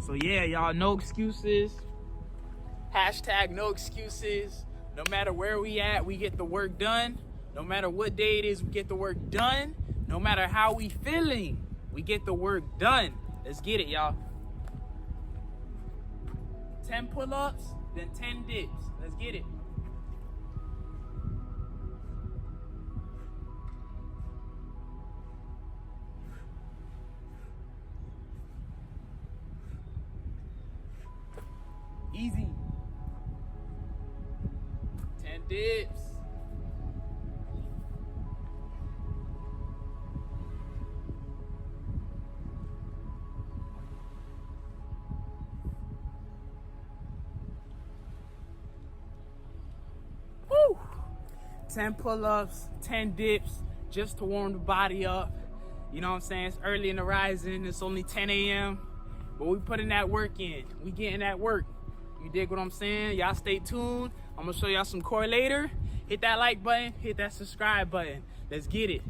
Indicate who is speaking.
Speaker 1: So yeah, y'all, no excuses. Hashtag no excuses. No matter where we at, we get the work done. No matter what day it is, we get the work done. No matter how we feeling, we get the work done. Let's get it, y'all. 10 pull-ups, then 10 dips. Let's get it. Easy. 10 dips. Woo! 10 pull-ups, 10 dips, just to warm the body up. You know what I'm saying? It's early in the rising. It's only 10 a.m. But we putting that work in. We getting that work. You dig what I'm saying? Y'all stay tuned. I'm gonna show y'all some core later. Hit that like button, hit that subscribe button. Let's get it.